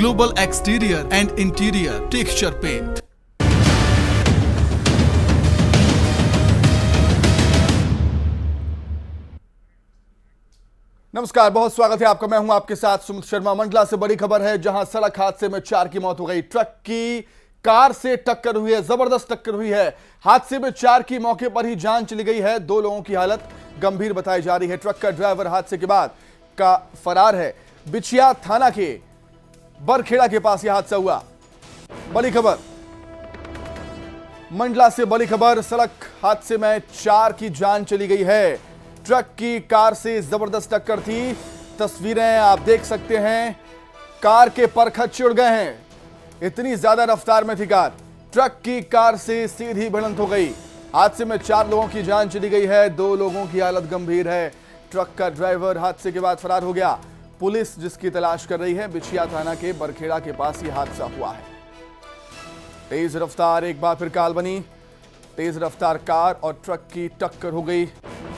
Global Exterior and Interior Texture Paint. नमस्कार, बहुत स्वागत है आपका। मैं हूं आपके साथ सुमित शर्मा। मंडला से बड़ी खबर है, जहां सड़क हादसे में 4 की मौत हो गई। ट्रक की कार से टक्कर हुई है, जबरदस्त टक्कर हुई है। हादसे में 4 की मौके पर ही जान चली गई है। 2 लोगों की हालत गंभीर बताई जा रही है। ट्रक का ड्राइवर हादसे के बाद का फरार है। बिछिया थाना के बरखेड़ा के पास यह हादसा हुआ। बड़ी खबर, मंडला से बड़ी खबर, सड़क हादसे में 4 की जान चली गई है। ट्रक की कार से जबरदस्त टक्कर थी। तस्वीरें आप देख सकते हैं, कार के परखच उड़ गए हैं, इतनी ज्यादा रफ्तार में थी कार। ट्रक की कार से सीधी भिड़ंत हो गई। हादसे में 4 लोगों की जान चली गई है, 2 लोगों की हालत गंभीर है। ट्रक का ड्राइवर हादसे के बाद फरार हो गया। पुलिस जिसकी तलाश कर रही है। बिछिया थाना के बरखेड़ा के पास यह हादसा हुआ है। तेज रफ्तार, एक बार फिर काल बनी। तेज रफ्तार कार और ट्रक की टक्कर हो गई।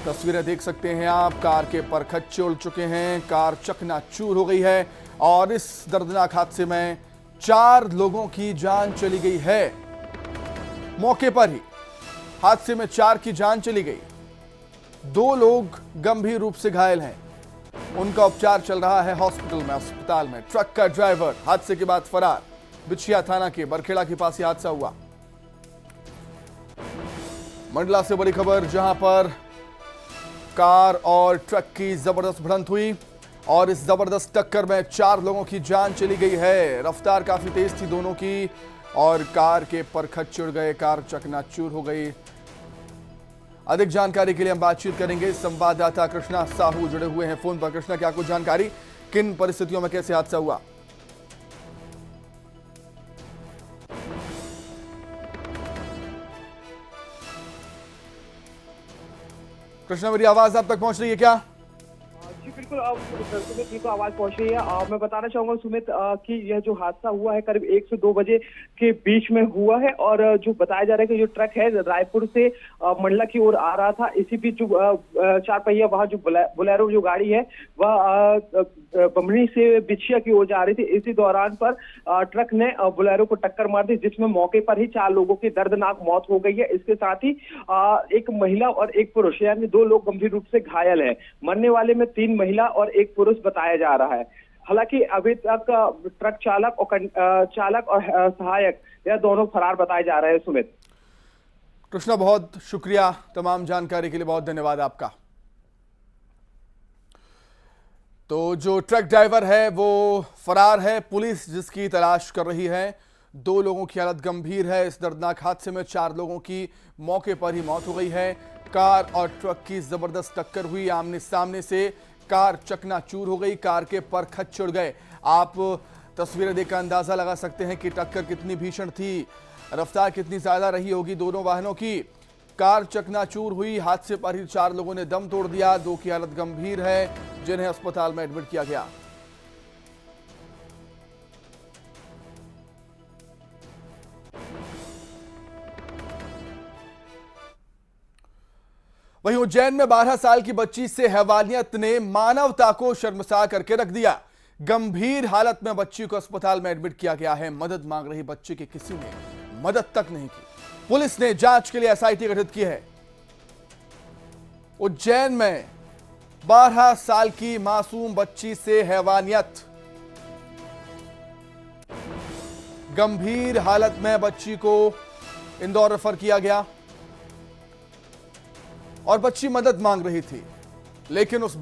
तस्वीरें देख सकते हैं आप, कार के परखच्चे उड़ चुके हैं, कार चकनाचूर हो गई है और इस दर्दनाक हादसे में 4 लोगों की जान चली गई है। मौके पर ही हादसे में 4 की जान चली गई। 2 लोग गंभीर रूप से घायल हैं, उनका उपचार चल रहा है अस्पताल में। ट्रक का ड्राइवर हादसे के बाद फरार। बिछिया थाना के बरखेड़ा के पास यह हादसा हुआ। मंडला से बड़ी खबर, जहां पर कार और ट्रक की जबरदस्त भिड़ंत हुई और इस जबरदस्त टक्कर में 4 लोगों की जान चली गई है। रफ्तार काफी तेज थी दोनों की और कार के परखच उड़ गए, कार चकनाचूर हो गई। अधिक जानकारी के लिए हम बातचीत करेंगे। संवाददाता कृष्णा साहू जुड़े हुए हैं फोन पर। कृष्णा, क्या कुछ जानकारी, किन परिस्थितियों में कैसे हादसा हुआ? कृष्णा, मेरी आवाज आप तक पहुंच रही है क्या? जी बिल्कुल, सुमित जी को आवाज पहुंच रही है। मैं बताना चाहूंगा सुमित कि यह जो हादसा हुआ है करीब 1 से 2 बजे के बीच में हुआ है और जो बताया जा रहा है कि जो ट्रक है रायपुर से मंडला की ओर आ रहा था। इसी बीच जो 4 पहिया वहां जो बोलेरो जो गाड़ी है वह बमनी से बिछिया की ओर जा रही थी। इसी दौरान पर ट्रक ने बोलेरो को टक्कर मार दी, जिसमें मौके पर ही 4 लोगों की दर्दनाक मौत हो गई है। इसके साथ ही एक महिला और एक पुरुष यानी 2 लोग गंभीर रूप से घायल है। मरने वाले में 3 महिला और 1 पुरुष बताया जा रहा है। हालांकि अभी तक ट्रक चालक और सहायक यह दोनों फरार बताए जा रहे हैं। सुमित, कृष्णा, बहुत शुक्रिया तमाम जानकारी के लिए, बहुत धन्यवाद आपका। तो जो ट्रक ड्राइवर है वो फरार है, पुलिस जिसकी तलाश कर रही है। 2 लोगों की हालत गंभीर है। इस दर्दनाक हादसे में 4 लोगों की मौके पर ही मौत हो गई है। कार और ट्रक की जबरदस्त टक्कर हुई, आमने सामने से कार चकनाचूर हो गई, कार के परखच उड़ गए। आप तस्वीरें देखकर अंदाजा लगा सकते हैं कि टक्कर कितनी भीषण थी, रफ्तार कितनी ज्यादा रही होगी दोनों वाहनों की। कार चकनाचूर हुई, हादसे पर ही 4 लोगों ने दम तोड़ दिया। 2 की हालत गंभीर है, जिन्हें अस्पताल में एडमिट किया गया। वहीं उज्जैन में 12 साल की बच्ची से हैवानियत ने मानवता को शर्मसार करके रख दिया। गंभीर हालत में बच्ची को अस्पताल में एडमिट किया गया है। मदद मांग रही बच्ची की किसी ने मदद तक नहीं की। पुलिस ने जांच के लिए एसआईटी गठित की है। उज्जैन में 12 साल की मासूम बच्ची से हैवानियत, गंभीर हालत में बच्ची को इंदौर रेफर किया गया और बच्ची मदद मांग रही थी, लेकिन उस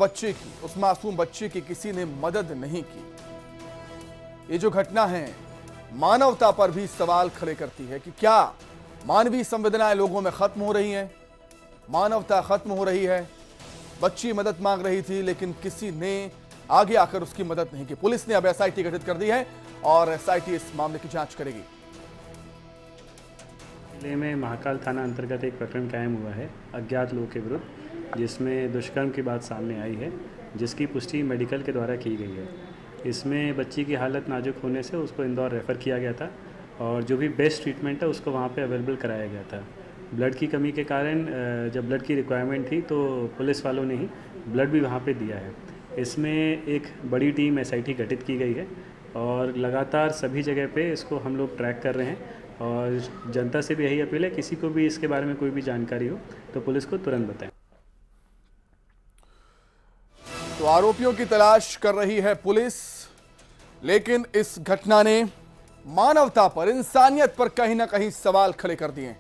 मासूम बच्चे की किसी ने मदद नहीं की। ये जो घटना है मानवता पर भी सवाल खड़े करती है कि क्या मानवीय संवेदनाएं लोगों में खत्म हो रही हैं, मानवता खत्म हो रही है। बच्ची मदद मांग रही थी लेकिन किसी ने आगे आकर उसकी मदद नहीं की। पुलिस ने अब एसआईटी गठित कर दी है और एसआईटी इस मामले की जांच करेगी। जिले में महाकाल थाना अंतर्गत एक प्रकरण कायम हुआ है अज्ञात लोगों के विरुद्ध, जिसमें दुष्कर्म की बात सामने आई है, जिसकी पुष्टि मेडिकल के द्वारा की गई है। इसमें बच्ची की हालत नाजुक होने से उसको इंदौर रेफ़र किया गया था और जो भी बेस्ट ट्रीटमेंट है उसको वहाँ पे अवेलेबल कराया गया था। ब्लड की कमी के कारण जब ब्लड की रिक्वायरमेंट थी तो पुलिस वालों ने ही ब्लड भी वहाँ पे दिया है। इसमें एक बड़ी टीम एसआईटी गठित की गई है और लगातार सभी जगह पे इसको हम लोग ट्रैक कर रहे हैं। और जनता से भी यही अपील है, किसी को भी इसके बारे में कोई भी जानकारी हो तो पुलिस को तुरंत बताएं। तो आरोपियों की तलाश कर रही है पुलिस, लेकिन इस घटना ने मानवता पर, इंसानियत पर कहीं ना कहीं सवाल खड़े कर दिए।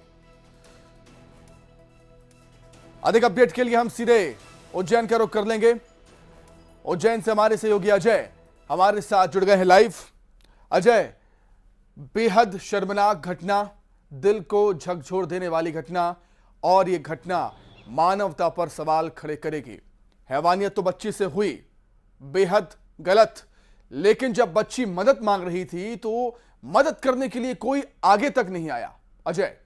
अधिक अपडेट के लिए हम सीधे उज्जैन का रुख कर लेंगे। उज्जैन से हमारे सहयोगी अजय हमारे साथ जुड़ गए हैं लाइव। अजय, बेहद शर्मनाक घटना, दिल को झकझोर देने वाली घटना, और यह घटना मानवता पर सवाल खड़े करेगी। हैवानियत तो बच्ची से हुई, बेहद गलत, लेकिन जब बच्ची मदद मांग रही थी तो मदद करने के लिए कोई आगे तक नहीं आया। अजय,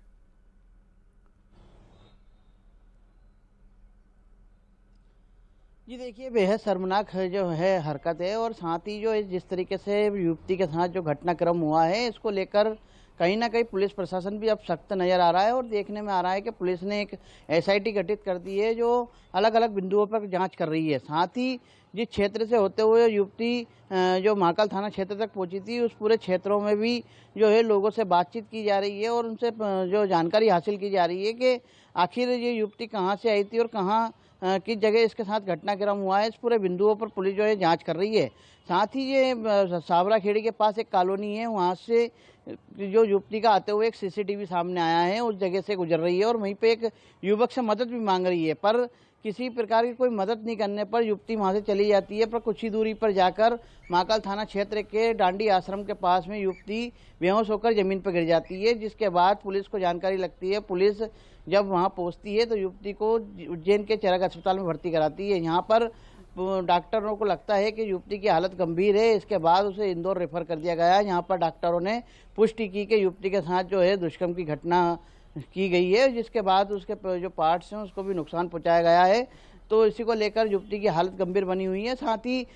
जी देखिए, बेहद शर्मनाक जो है हरकत है, और साथ ही जो जिस तरीके से युवती के साथ जो घटनाक्रम हुआ है, इसको लेकर कहीं ना कहीं पुलिस प्रशासन भी अब सख्त नजर आ रहा है। और देखने में आ रहा है कि पुलिस ने एक एसआईटी गठित कर दी है जो अलग अलग बिंदुओं पर जांच कर रही है। साथ ही जिस क्षेत्र से होते हुए युवती जो महाकाल थाना क्षेत्र तक पहुंची थी, उस पूरे क्षेत्रों में भी जो है लोगों से बातचीत की जा रही है और उनसे जो जानकारी हासिल की जा रही है कि आखिर ये युवती कहाँ से आई थी और कहाँ किस जगह इसके साथ घटनाक्रम हुआ है। इस पूरे बिंदुओं पर पुलिस जो है जांच कर रही है। साथ ही ये सावरा खेड़ी के पास एक कॉलोनी है, वहाँ से जो युवती का आते हुए एक सीसीटीवी सामने आया है, उस जगह से गुजर रही है और वहीं पे एक युवक से मदद भी मांग रही है, पर किसी प्रकार की कोई मदद नहीं करने पर युवती वहाँ से चली जाती है। पर कुछ ही दूरी पर जाकर महाकाल थाना क्षेत्र के डांडी आश्रम के पास में युवती बेहोश होकर जमीन पर गिर जाती है, जिसके बाद पुलिस को जानकारी लगती है। पुलिस जब वहां पहुंचती है तो युवती को उज्जैन के चरक अस्पताल में भर्ती कराती है। यहाँ पर डॉक्टरों को लगता है कि युवती की हालत गंभीर है, इसके बाद उसे इंदौर रेफर कर दिया गया है। यहाँ पर डॉक्टरों ने पुष्टि की कि युवती के साथ जो है दुष्कर्म की घटना की गई है, जिसके बाद उसके जो पार्ट्स हैं उसको भी नुकसान पहुँचाया गया है। तो इसी को लेकर युवती की हालत गंभीर बनी हुई है। साथ ही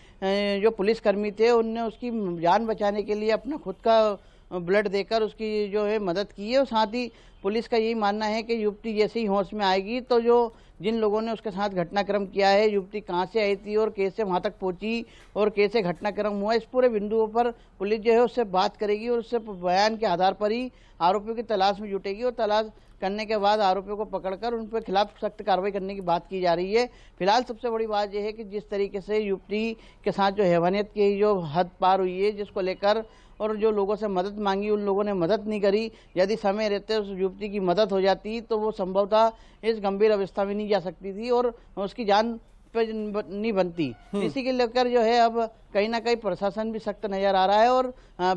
जो पुलिसकर्मी थे उनने उसकी जान बचाने के लिए अपना खुद का ब्लड देकर उसकी जो है मदद की है। और साथ ही पुलिस का यही मानना है कि युवती जैसे ही होश में आएगी तो जो जिन लोगों ने उसके साथ घटनाक्रम किया है, युवती कहाँ से आई थी और कैसे वहाँ तक पहुँची और कैसे घटनाक्रम हुआ, इस पूरे बिंदुओं पर पुलिस जो है उससे बात करेगी और उससे बयान के आधार पर ही आरोपियों की तलाश में जुटेगी। और तलाश करने के बाद आरोपियों को पकड़कर उन पर खिलाफ सख्त कार्रवाई करने की बात की जा रही है। फिलहाल सबसे बड़ी बात यह है कि जिस तरीके से युवती के साथ जो हैवानियत की जो हद पार हुई है, जिसको लेकर और जो लोगों से मदद मांगी उन लोगों ने मदद नहीं करी। यदि समय रहते उस युवती की मदद हो जाती तो वो संभवतः इस गंभीर अवस्था में नहीं जा सकती थी और उसकी जान पे नहीं बनती। इसी के लेकर जो है अब कहीं ना कहीं प्रशासन भी सख्त नजर आ रहा है और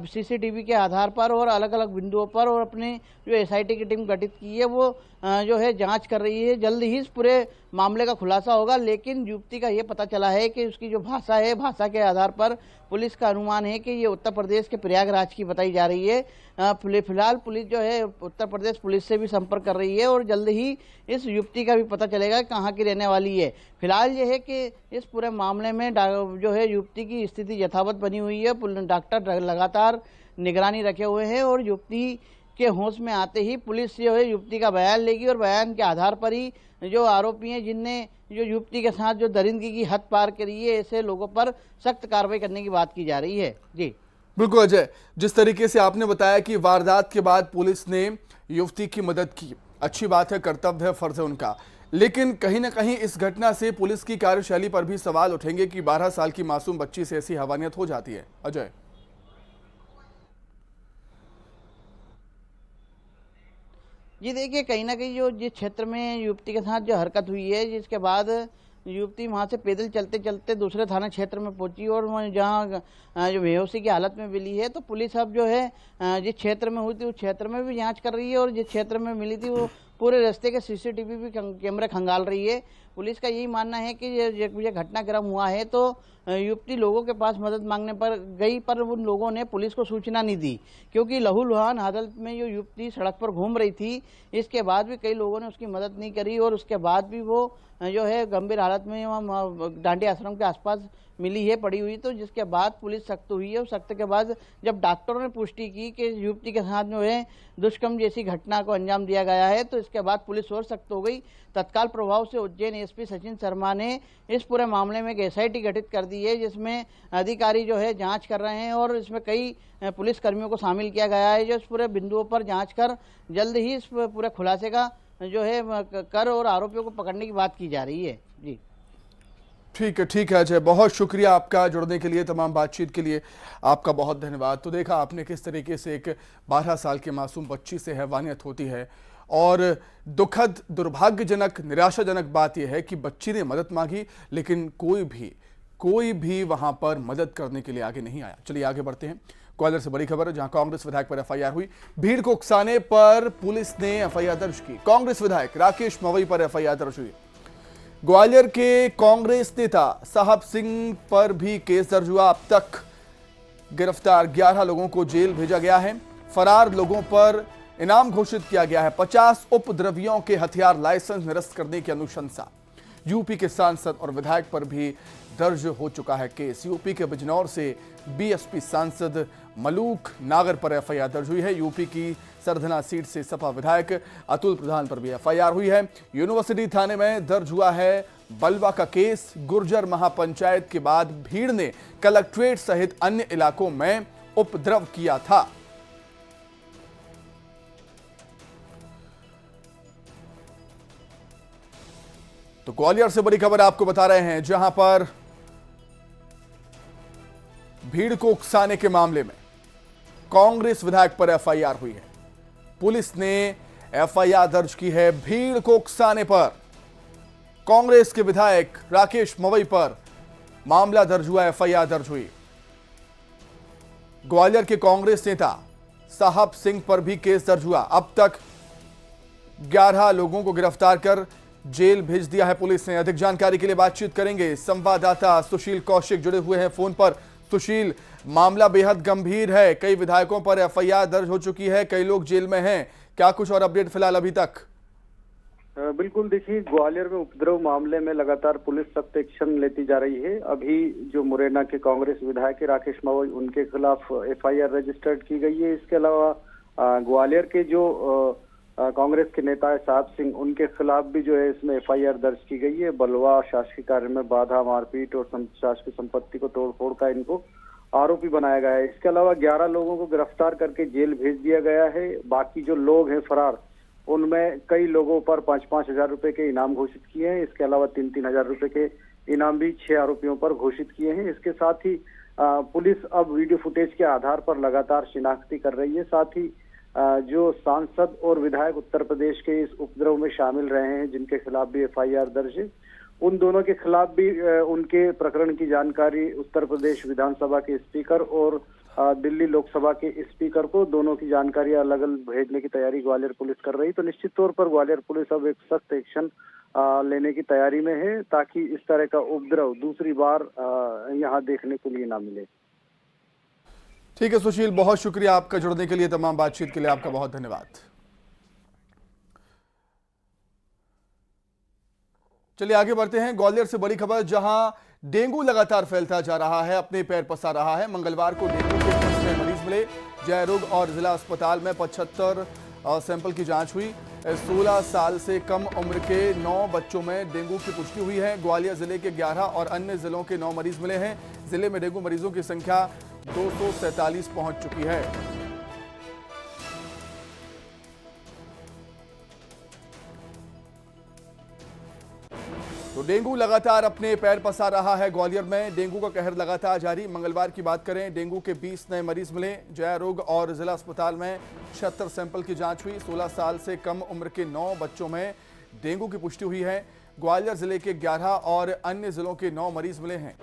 सीसीटीवी के आधार पर और अलग अलग बिंदुओं पर और अपने जो एसआईटी की टीम गठित की है वो जो है जांच कर रही है। जल्द ही इस पूरे मामले का खुलासा होगा। लेकिन युवती का ये पता चला है कि उसकी जो भाषा है, भाषा के आधार पर पुलिस का अनुमान है कि ये उत्तर प्रदेश के प्रयागराज की बताई जा रही है। फिलहाल पुलिस जो है उत्तर प्रदेश पुलिस से भी संपर्क कर रही है और जल्द ही इस युवती का भी पता चलेगा कहाँ की रहने वाली है। फिलहाल ये है कि इस पूरे मामले में जो है युवती की स्थिति यथावत बनी हुई है। डॉक्टर लगातार निगरानी रखे हुए हैं और युवती के होश में आते ही पुलिस जो है युवती का बयान लेगी और बयान के आधार पर ही जो आरोपी हैं जिनने जो युवती के साथ जो दरिंदगी की हद पार करी है, ऐसे लोगों पर सख्त कार्रवाई करने की बात की जा रही है। जी बिल्कुल अजय, जिस तरीके से आपने बताया कि वारदात के बाद पुलिस ने युवती की मदद की, अच्छी बात है, कर्तव्य है, फर्ज है उनका, लेकिन कहीं ना कहीं इस घटना से पुलिस की कार्यशैली पर भी सवाल उठेंगे कि 12 साल की मासूम बच्ची से ऐसी हैवानियत हो जाती है। अजय, जी देखिए, कहीं ना कहीं जो जिस क्षेत्र में युवती के साथ जो हरकत हुई है, जिसके बाद युवती वहां से पैदल चलते चलते दूसरे थाना क्षेत्र में पहुंची और जहां जो बेहोशी की हालत में मिली है, तो पुलिस अब जो है जिस क्षेत्र में हुई थी उस क्षेत्र में भी जांच कर रही है और जिस क्षेत्र में मिली थी वो पूरे रास्ते के सीसीटीवी भी कैमरे खंगाल रही है। पुलिस का यही मानना है कि ये घटनाक्रम हुआ है तो युवती लोगों के पास मदद मांगने पर गई, पर उन लोगों ने पुलिस को सूचना नहीं दी, क्योंकि लहूलुहान हालत में जो युवती सड़क पर घूम रही थी, इसके बाद भी कई लोगों ने उसकी मदद नहीं करी और उसके बाद भी वो जो है गंभीर हालत में डांडी आश्रम के आसपास मिली है पड़ी हुई। तो जिसके बाद पुलिस सख्त हुई है और सख्त के बाद जब डॉक्टरों ने पुष्टि की कि युवती के साथ जो है दुष्कर्म जैसी घटना को अंजाम दिया गया है, तो इसके बाद पुलिस और सख्त हो गई। तत्काल प्रभाव से उज्जैन एसपी सचिन शर्मा ने इस पूरे मामले में एक एसआईटी गठित कर दी है, जिसमें अधिकारी जो है जांच कर रहे हैं और इसमें कई पुलिस कर्मियों को शामिल किया गया है, जो इस पूरे बिंदुओं पर जांच कर जल्द ही इस पूरे खुलासे का जो है कर और आरोपियों को पकड़ने की बात की जा रही है। जी ठीक है अजय, बहुत शुक्रिया आपका जुड़ने के लिए, तमाम बातचीत के लिए आपका बहुत धन्यवाद। तो देखा आपने किस तरीके से एक 12 साल की मासूम बच्ची से हैवानियत होती है, और दुखद, दुर्भाग्यजनक, निराशाजनक बात यह है कि बच्ची ने मदद मांगी लेकिन कोई भी वहां पर मदद करने के लिए आगे नहीं आया। चलिए आगे बढ़ते हैं। ग्वालियर से बड़ी खबर है, जहां कांग्रेस विधायक पर एफआईआर हुई। भीड़ को उकसाने पर पुलिस ने एफआईआर दर्ज की। कांग्रेस विधायक राकेश मवई पर एफआईआर दर्ज हुई। ग्वालियर के कांग्रेस नेता साहब सिंह पर भी केस दर्ज हुआ। अब तक गिरफ्तार 11 लोगों को जेल भेजा गया है। फरार लोगों पर इनाम घोषित किया गया है। 50 उपद्रवियों के हथियार लाइसेंस निरस्त करने की अनुशंसा। यूपी के सांसद और विधायक पर भी दर्ज हो चुका है केस। यूपी के बिजनौर से बीएसपी सांसद मलूक नागर पर एफआईआर दर्ज हुई है। यूपी की सरधना सीट से सपा विधायक अतुल प्रधान पर भी एफआईआर हुई है। यूनिवर्सिटी थाने में दर्ज हुआ है बलवा का केस। गुर्जर महापंचायत के बाद भीड़ ने कलेक्ट्रेट सहित अन्य इलाकों में उपद्रव किया था। तो ग्वालियर से बड़ी खबर आपको बता रहे हैं, जहां पर भीड़ को उकसाने के मामले में कांग्रेस विधायक पर एफआईआर हुई है। पुलिस ने एफआईआर दर्ज की है। भीड़ को उकसाने पर कांग्रेस के विधायक राकेश मवई पर मामला दर्ज हुआ, एफआईआर दर्ज हुई। ग्वालियर के कांग्रेस नेता साहब सिंह पर भी केस दर्ज हुआ। अब तक 11 लोगों को गिरफ्तार कर जेल भेज दिया है पुलिस ने। अधिक जानकारी के लिए बातचीत करेंगे संवाददाता सुशील कौशिक, जुड़े हुए हैं फोन पर। सुशील, मामला बेहद गंभीर है, कई विधायकों पर एफआईआर दर्ज हो चुकी है, कई लोग जेल में हैं, क्या कुछ और अपडेट फिलहाल अभी तक? बिल्कुल, देखिए ग्वालियर में उपद्रव मामले में लगातार पुलिस सख्त एक्शन लेती जा रही है। अभी जो मुरैना के कांग्रेस विधायक राकेश मवई, उनके खिलाफ एफआईआर रजिस्टर्ड की गई है। इसके अलावा ग्वालियर के जो कांग्रेस के नेता है साहब सिंह, उनके खिलाफ भी जो है इसमें एफआईआर दर्ज की गई है। बलवा, शासकीय कार्य में बाधा, मारपीट और शासकीय संपत्ति को तोड़फोड़ का इनको आरोपी बनाया गया है। इसके अलावा 11 लोगों को गिरफ्तार करके जेल भेज दिया गया है। बाकी जो लोग हैं फरार, उनमें कई लोगों पर 5-5 हजार रुपए के इनाम घोषित किए हैं। इसके अलावा 3-3 हजार रुपए के इनाम भी 6 आरोपियों पर घोषित किए हैं। इसके साथ ही पुलिस अब वीडियो फुटेज के आधार पर लगातार शिनाख्ती कर रही है। साथ ही जो सांसद और विधायक उत्तर प्रदेश के इस उपद्रव में शामिल रहे हैं, जिनके खिलाफ भी एफआईआर दर्ज है, उन दोनों के खिलाफ भी उनके प्रकरण की जानकारी उत्तर प्रदेश विधानसभा के स्पीकर और दिल्ली लोकसभा के स्पीकर को, दोनों की जानकारी अलग अलग भेजने की तैयारी ग्वालियर पुलिस कर रही। तो निश्चित तौर पर ग्वालियर पुलिस अब एक सख्त एक्शन लेने की तैयारी में है, ताकि इस तरह का उपद्रव दूसरी बार यहाँ देखने के लिए ना मिले। ठीक है सुशील, बहुत शुक्रिया आपका जुड़ने के लिए, तमाम बातचीत के लिए आपका बहुत धन्यवाद। चलिए आगे बढ़ते हैं। ग्वालियर से बड़ी खबर, जहां डेंगू लगातार फैलता जा रहा है, अपने पैर पसार रहा है। मंगलवार को डेंगू के 30 नए मरीज मिले। जय रोग और जिला अस्पताल में 75 सैंपल की जांच हुई। 16 साल से कम उम्र के 9 बच्चों में डेंगू की पुष्टि हुई है। ग्वालियर जिले के 11 और अन्य जिलों के 9 मरीज मिले हैं। जिले में डेंगू मरीजों की संख्या 247 पहुंच चुकी है। तो डेंगू लगातार अपने पैर पसार रहा है। ग्वालियर में डेंगू का कहर लगातार जारी। मंगलवार की बात करें, डेंगू के 20 नए मरीज मिले। जय रोग और जिला अस्पताल में 76 सैंपल की जांच हुई। 16 साल से कम उम्र के 9 बच्चों में डेंगू की पुष्टि हुई है। ग्वालियर जिले के 11 और अन्य जिलों के 9 मरीज मिले हैं।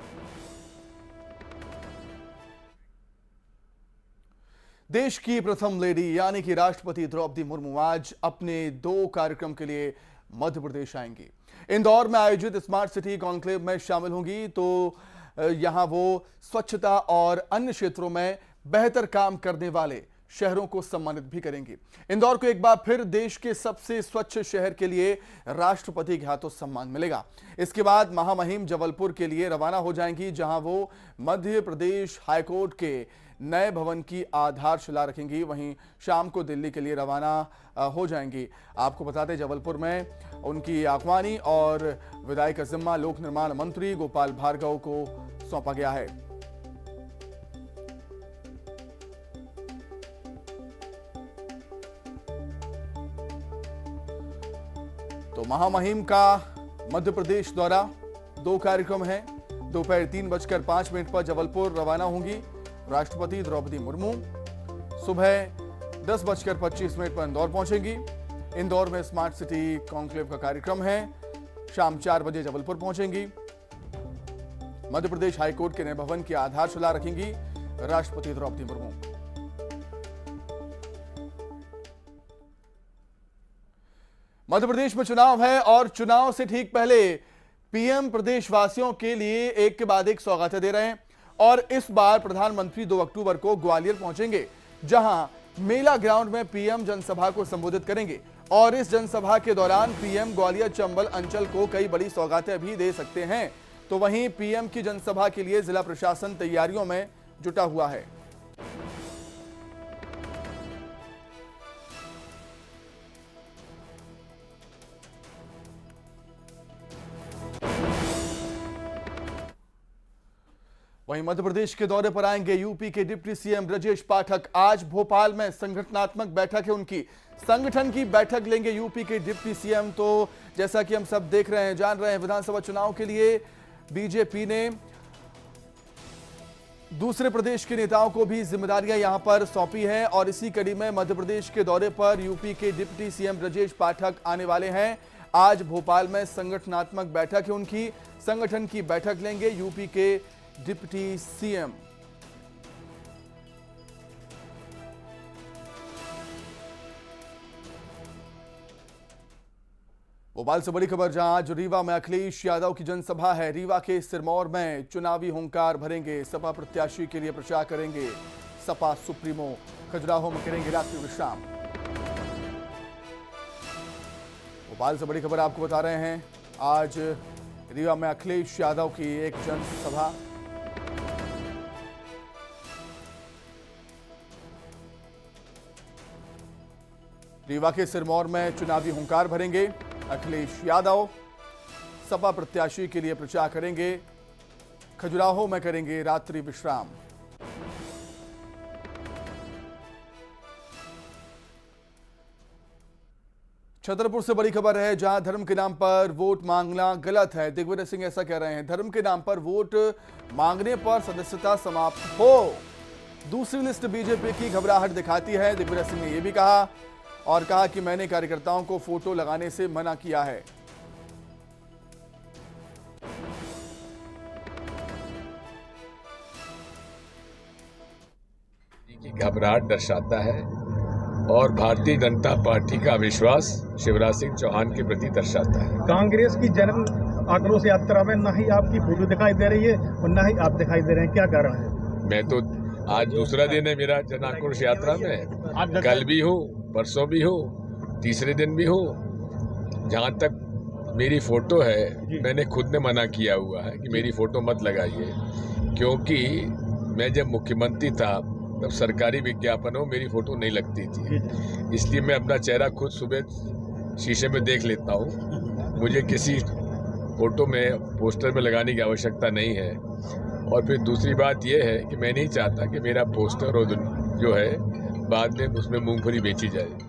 देश की प्रथम लेडी यानी कि राष्ट्रपति द्रौपदी मुर्मू आज अपने 2 कार्यक्रम के लिए मध्य प्रदेश आएंगी। इंदौर में आयोजित स्मार्ट सिटी कॉन्क्लेव में शामिल होंगी। तो यहां वो स्वच्छता और अन्य क्षेत्रों में बेहतर काम करने वाले शहरों को सम्मानित भी करेंगी। इंदौर को एक बार फिर देश के सबसे स्वच्छ शहर के लिए राष्ट्रपति के हाथों सम्मान मिलेगा। इसके बाद महामहिम जबलपुर के लिए रवाना हो जाएंगी, जहां वो मध्य प्रदेश हाईकोर्ट के नए भवन की आधारशिला रखेंगी। वहीं शाम को दिल्ली के लिए रवाना हो जाएंगी। आपको बता दें, जबलपुर में उनकी आगवानी और विदाई का जिम्मा लोक निर्माण मंत्री गोपाल भार्गव को सौंपा गया है। तो महामहिम का मध्य प्रदेश दौरा 2 कार्यक्रम है। दोपहर 3:05 पर जबलपुर रवाना होंगी राष्ट्रपति द्रौपदी मुर्मू। सुबह 10:25 पर इंदौर पहुंचेंगी। इंदौर में स्मार्ट सिटी कॉन्क्लेव का कार्यक्रम है। शाम 4 बजे जबलपुर पहुंचेंगी। मध्य प्रदेश हाईकोर्ट के नए भवन की आधारशिला रखेंगी राष्ट्रपति द्रौपदी मुर्मू। मध्य प्रदेश में चुनाव है और चुनाव से ठीक पहले पीएम प्रदेशवासियों के लिए एक के बाद एक सौगातें दे रहे हैं। और इस बार प्रधानमंत्री 2 अक्टूबर को ग्वालियर पहुंचेंगे, जहां मेला ग्राउंड में पीएम जनसभा को संबोधित करेंगे। और इस जनसभा के दौरान पीएम ग्वालियर चंबल अंचल को कई बड़ी सौगातें भी दे सकते हैं। तो वहीं पीएम की जनसभा के लिए जिला प्रशासन तैयारियों में जुटा हुआ है। वहीं मध्य प्रदेश के दौरे पर आएंगे यूपी के डिप्टी सीएम ब्रजेश पाठक। आज भोपाल में संगठनात्मक बैठक है उनकी। संगठन की बैठक लेंगे यूपी के डिप्टी सीएम। तो जैसा कि हम सब देख रहे हैं, जान रहे हैं, विधानसभा चुनाव के लिए बीजेपी ने दूसरे प्रदेश के नेताओं को भी जिम्मेदारियां यहां पर सौंपी है। और इसी कड़ी में मध्य प्रदेश के दौरे पर यूपी के डिप्टी सीएम ब्रजेश पाठक आने वाले हैं। आज भोपाल में संगठनात्मक बैठक है उनकी। संगठन की बैठक लेंगे यूपी के डिप्टी सीएम। भोपाल से बड़ी खबर, जहां आज रीवा में अखिलेश यादव की जनसभा है। रीवा के सिरमौर में चुनावी हुंकार भरेंगे। सपा प्रत्याशी के लिए प्रचार करेंगे सपा सुप्रीमो। खजुराहो में करेंगे रात्रि विश्राम। भोपाल से बड़ी खबर आपको बता रहे हैं, आज रीवा में अखिलेश यादव की एक जनसभा। रीवा के सिरमौर में चुनावी हुंकार भरेंगे अखिलेश यादव। सपा प्रत्याशी के लिए प्रचार करेंगे। खजुराहो में करेंगे रात्रि विश्राम। छतरपुर से बड़ी खबर है, जहां धर्म के नाम पर वोट मांगना गलत है। दिग्विजय सिंह ऐसा कह रहे हैं। धर्म के नाम पर वोट मांगने पर सदस्यता समाप्त हो। दूसरी लिस्ट बीजेपी की घबराहट दिखाती है, दिग्विजय सिंह ने यह भी कहा। और कहा कि मैंने कार्यकर्ताओं को फोटो लगाने से मना किया है। की घबराहट दर्शाता है और भारतीय जनता पार्टी का विश्वास शिवराज सिंह चौहान के प्रति दर्शाता है। कांग्रेस की जन आक्रोश यात्रा में न ही आपकी फोटो दिखाई दे रही है और न ही आप दिखाई दे रहे हैं, क्या कारण है? मैं तो आज दूसरा दिन है मेरा जन आक्रोश यात्रा में। कल भी हूँ, परसों भी हो, तीसरे दिन भी हो। जहाँ तक मेरी फोटो है, मैंने खुद ने मना किया हुआ है कि मेरी फोटो मत लगाइए, क्योंकि मैं जब मुख्यमंत्री था तब सरकारी विज्ञापनों मेरी फोटो नहीं लगती थी। इसलिए मैं अपना चेहरा खुद सुबह शीशे में देख लेता हूँ। मुझे किसी फोटो में, पोस्टर में लगाने की आवश्यकता नहीं है। और फिर दूसरी बात यह है कि मैं नहीं चाहता कि मेरा पोस्टर और जो है बाद में उसमें मूंगफली बेची जाए।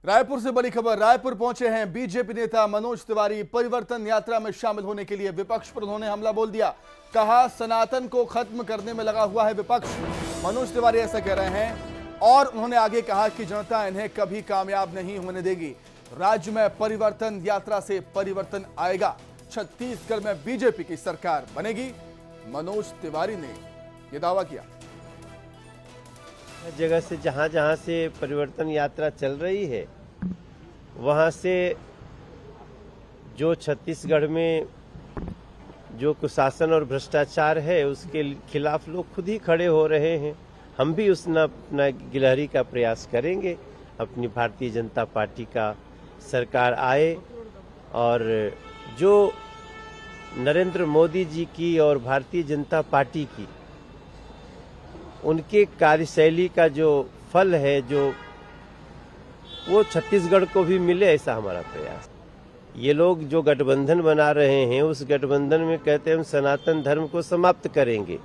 रायपुर से बड़ी खबर, रायपुर पहुंचे हैं बीजेपी नेता मनोज तिवारी। परिवर्तन यात्रा में शामिल होने के लिए विपक्ष पर उन्होंने हमला बोल दिया। कहा सनातन को खत्म करने में लगा हुआ है विपक्ष। मनोज तिवारी ऐसा कह रहे हैं। और उन्होंने आगे कहा कि जनता इन्हें कभी कामयाब नहीं होने देगी। राज्य में परिवर्तन यात्रा से परिवर्तन आएगा। छत्तीसगढ़ में बीजेपी की सरकार बनेगी। मनोज तिवारी ने यह दावा किया। जगह से जहां से परिवर्तन यात्रा चल रही है, वहां से जो छत्तीसगढ़ में जो कुशासन और भ्रष्टाचार है उसके खिलाफ लोग खुद ही खड़े हो रहे हैं। हम भी उसने अपना गिलहरी का प्रयास करेंगे। अपनी भारतीय जनता पार्टी का सरकार आए और जो नरेंद्र मोदी जी की और भारतीय जनता पार्टी की उनके कार्यशैली का जो फल है, जो वो छत्तीसगढ़ को भी मिले, ऐसा हमारा प्रयास। ये लोग जो गठबंधन बना रहे हैं, उस गठबंधन में कहते हैं हम सनातन धर्म को समाप्त करेंगे।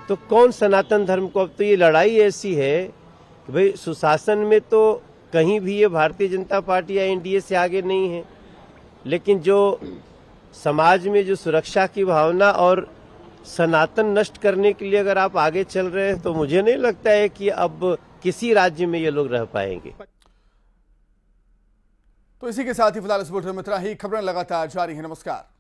तो कौन सनातन धर्म को? अब तो ये लड़ाई ऐसी है कि भाई सुशासन में तो कहीं भी ये भारतीय जनता पार्टी या एनडीए से आगे नहीं है, लेकिन जो समाज में जो सुरक्षा की भावना और सनातन नष्ट करने के लिए अगर आप आगे चल रहे हैं, तो मुझे नहीं लगता है कि अब किसी राज्य में ये लोग रह पाएंगे। तो इसी के साथ ही फिलहाल इस बुलेटिन में इतना ही। खबरें लगातार जारी है। नमस्कार।